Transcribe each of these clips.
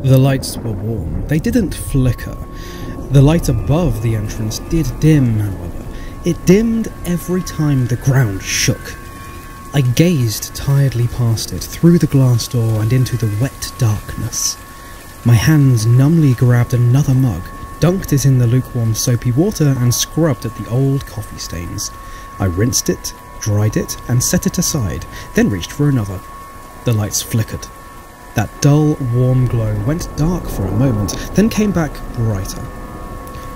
The lights were warm. They didn't flicker. The light above the entrance did dim, however. It dimmed every time the ground shook. I gazed tiredly past it, through the glass door and into the wet darkness. My hands numbly grabbed another mug, dunked it in the lukewarm soapy water and scrubbed at the old coffee stains. I rinsed it, dried it, and set it aside, then reached for another. The lights flickered. That dull, warm glow went dark for a moment, then came back brighter.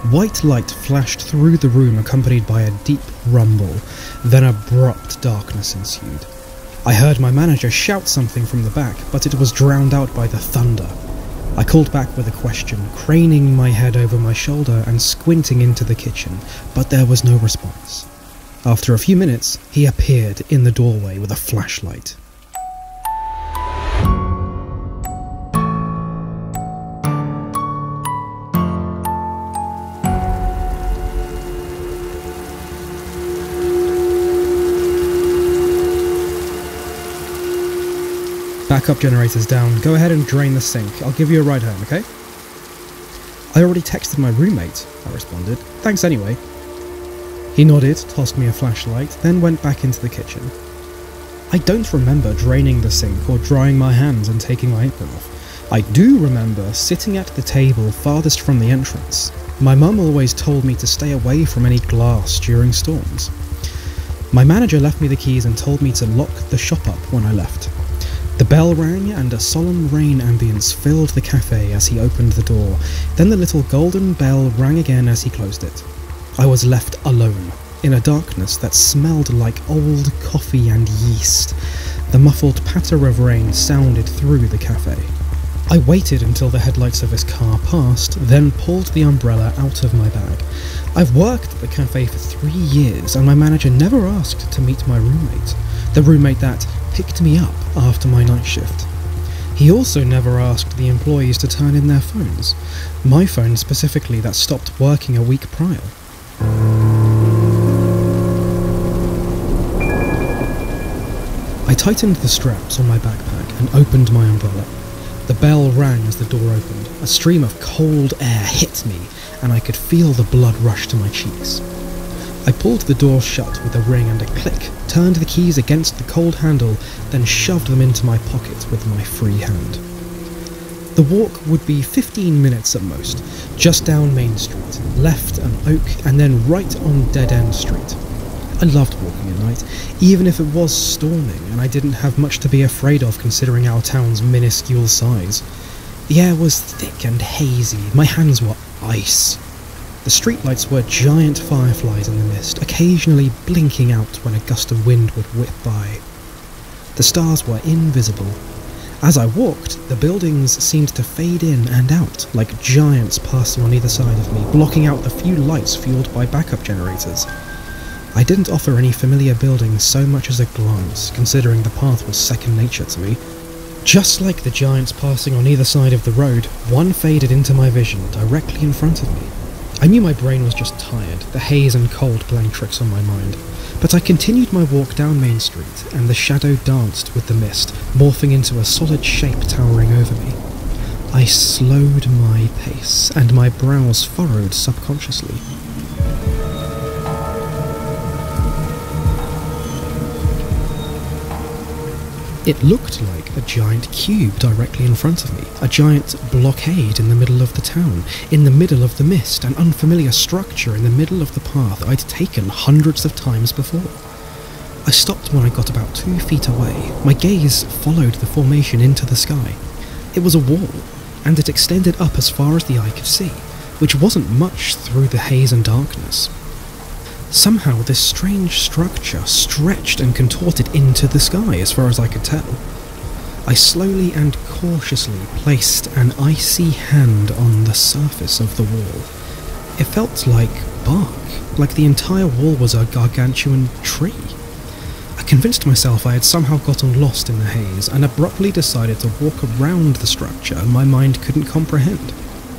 White light flashed through the room accompanied by a deep rumble, then abrupt darkness ensued. I heard my manager shout something from the back, but it was drowned out by the thunder. I called back with a question, craning my head over my shoulder and squinting into the kitchen, but there was no response. After a few minutes, he appeared in the doorway with a flashlight. Backup generator's down. Go ahead and drain the sink. I'll give you a ride home, okay? I already texted my roommate, I responded. Thanks anyway. He nodded, tossed me a flashlight, then went back into the kitchen. I don't remember draining the sink or drying my hands and taking my apron off. I do remember sitting at the table farthest from the entrance. My mum always told me to stay away from any glass during storms. My manager left me the keys and told me to lock the shop up when I left. The bell rang and a solemn rain ambience filled the cafe as he opened the door. Then the little golden bell rang again as he closed it. I was left alone, in a darkness that smelled like old coffee and yeast. The muffled patter of rain sounded through the cafe. I waited until the headlights of his car passed, then pulled the umbrella out of my bag. I've worked at the cafe for 3 years, and my manager never asked to meet my roommate. The roommate that picked me up after my night shift. He also never asked the employees to turn in their phones. My phone specifically that stopped working a week prior. I tightened the straps on my backpack and opened my umbrella. The bell rang as the door opened. A stream of cold air hit me, and I could feel the blood rush to my cheeks. I pulled the door shut with a ring and a click, turned the keys against the cold handle, then shoved them into my pocket with my free hand. The walk would be 15 minutes at most, just down Main Street, left an oak, and then right on Dead End Street. I loved walking at night, even if it was storming, and I didn't have much to be afraid of considering our town's minuscule size. The air was thick and hazy, my hands were ice. The streetlights were giant fireflies in the mist, occasionally blinking out when a gust of wind would whip by. The stars were invisible. As I walked, the buildings seemed to fade in and out, like giants passing on either side of me, blocking out the few lights fueled by backup generators. I didn't offer any familiar buildings so much as a glance, considering the path was second nature to me. Just like the giants passing on either side of the road, one faded into my vision, directly in front of me. I knew my brain was just tired, the haze and cold playing tricks on my mind, but I continued my walk down Main Street, and the shadow danced with the mist, morphing into a solid shape towering over me. I slowed my pace, and my brows furrowed subconsciously. It looked like a giant cube directly in front of me, a giant blockade in the middle of the town, in the middle of the mist, an unfamiliar structure in the middle of the path I'd taken hundreds of times before. I stopped when I got about 2 feet away. My gaze followed the formation into the sky. It was a wall, and it extended up as far as the eye could see, which wasn't much through the haze and darkness. Somehow this strange structure stretched and contorted into the sky as far as I could tell. I slowly and cautiously placed an icy hand on the surface of the wall. It felt like bark, like the entire wall was a gargantuan tree. I convinced myself I had somehow gotten lost in the haze and abruptly decided to walk around the structure my mind couldn't comprehend.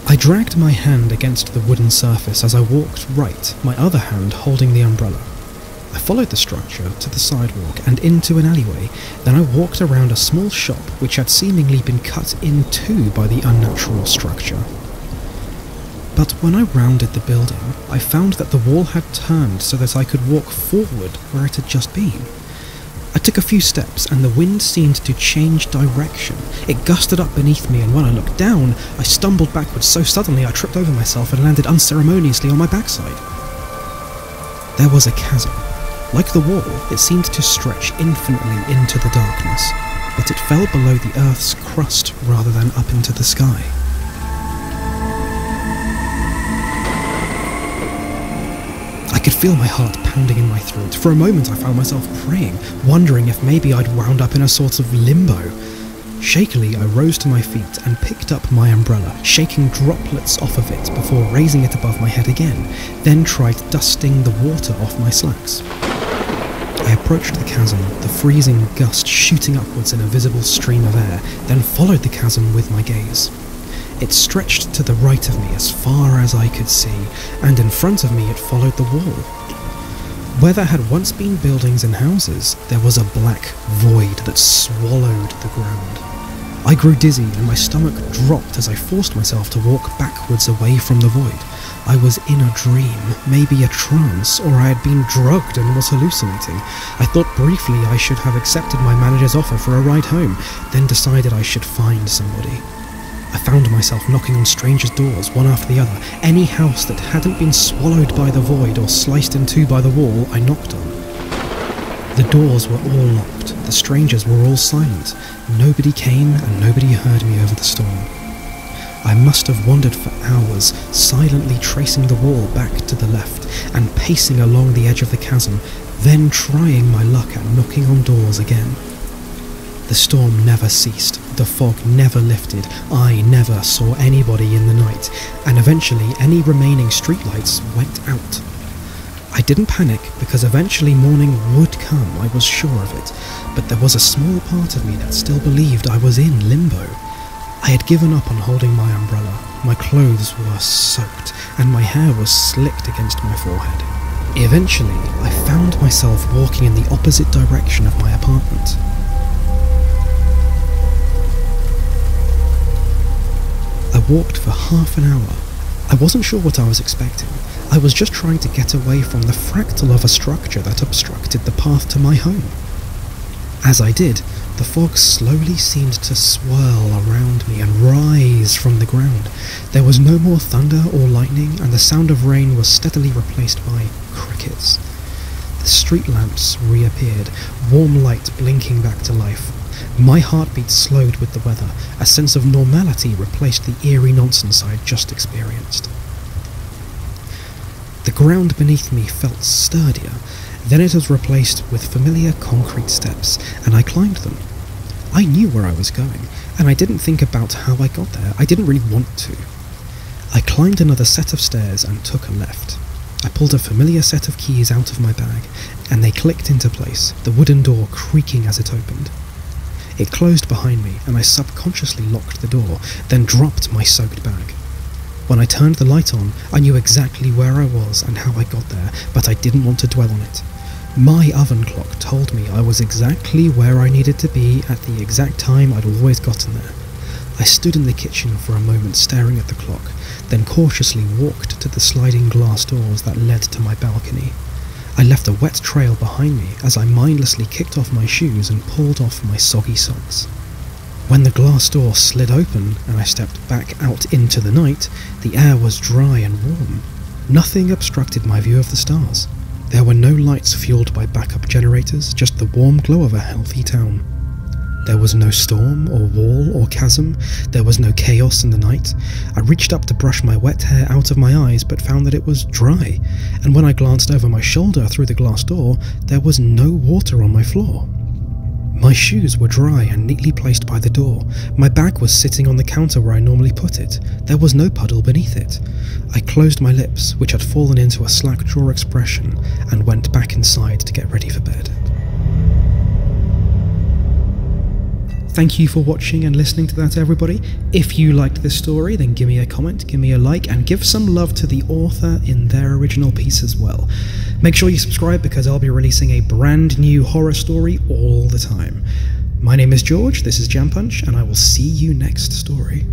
I dragged my hand against the wooden surface as I walked right, my other hand holding the umbrella. I followed the structure to the sidewalk and into an alleyway, then I walked around a small shop which had seemingly been cut in two by the unnatural structure. But when I rounded the building, I found that the wall had turned so that I could walk forward where it had just been. I took a few steps and the wind seemed to change direction. It gusted up beneath me, and when I looked down, I stumbled backwards so suddenly I tripped over myself and landed unceremoniously on my backside. There was a chasm. Like the wall, it seemed to stretch infinitely into the darkness, but it fell below the Earth's crust rather than up into the sky. I could feel my heart pounding in my throat. For a moment I found myself praying, wondering if maybe I'd wound up in a sort of limbo. Shakily I rose to my feet and picked up my umbrella, shaking droplets off of it before raising it above my head again, then tried dusting the water off my slacks. I approached the chasm, the freezing gust shooting upwards in a visible stream of air, then followed the chasm with my gaze. It stretched to the right of me as far as I could see, and in front of me it followed the wall. Where there had once been buildings and houses, there was a black void that swallowed the ground. I grew dizzy and my stomach dropped as I forced myself to walk backwards away from the void. I was in a dream, maybe a trance, or I had been drugged and was hallucinating. I thought briefly I should have accepted my manager's offer for a ride home, then decided I should find somebody. I found myself knocking on strangers' doors, one after the other. Any house that hadn't been swallowed by the void or sliced in two by the wall, I knocked on. The doors were all locked, the strangers were all silent. Nobody came and nobody heard me over the storm. I must have wandered for hours, silently tracing the wall back to the left and pacing along the edge of the chasm, then trying my luck at knocking on doors again. The storm never ceased, the fog never lifted, I never saw anybody in the night, and eventually any remaining streetlights went out. I didn't panic because eventually morning would come, I was sure of it, but there was a small part of me that still believed I was in limbo. I had given up on holding my umbrella, my clothes were soaked, and my hair was slicked against my forehead. Eventually, I found myself walking in the opposite direction of my apartment. I walked for half an hour. I wasn't sure what I was expecting. I was just trying to get away from the fractal of a structure that obstructed the path to my home. As I did, the fog slowly seemed to swirl around me and rise from the ground. There was no more thunder or lightning, and the sound of rain was steadily replaced by crickets. The street lamps reappeared, warm light blinking back to life. My heartbeat slowed with the weather. A sense of normality replaced the eerie nonsense I had just experienced. The ground beneath me felt sturdier. Then it was replaced with familiar concrete steps, and I climbed them. I knew where I was going, and I didn't think about how I got there. I didn't really want to. I climbed another set of stairs and took a left. I pulled a familiar set of keys out of my bag, and they clicked into place, the wooden door creaking as it opened. It closed behind me, and I subconsciously locked the door, then dropped my soaked bag. When I turned the light on, I knew exactly where I was and how I got there, but I didn't want to dwell on it. My oven clock told me I was exactly where I needed to be at the exact time I'd always gotten there. I stood in the kitchen for a moment staring at the clock, then cautiously walked to the sliding glass doors that led to my balcony. I left a wet trail behind me as I mindlessly kicked off my shoes and pulled off my soggy socks. When the glass door slid open and I stepped back out into the night, the air was dry and warm. Nothing obstructed my view of the stars. There were no lights fueled by backup generators, just the warm glow of a healthy town. There was no storm or wall or chasm. There was no chaos in the night. I reached up to brush my wet hair out of my eyes but found that it was dry, and when I glanced over my shoulder through the glass door, there was no water on my floor. My shoes were dry and neatly placed by the door. My bag was sitting on the counter where I normally put it. There was no puddle beneath it. I closed my lips, which had fallen into a slack jaw expression, and went back inside to get ready for bed. Thank you for watching and listening to that, everybody. If you liked this story, then give me a comment, give me a like, and give some love to the author in their original piece as well. Make sure you subscribe because I'll be releasing a brand new horror story all the time. My name is George, this is Jam Punch, and I will see you next story.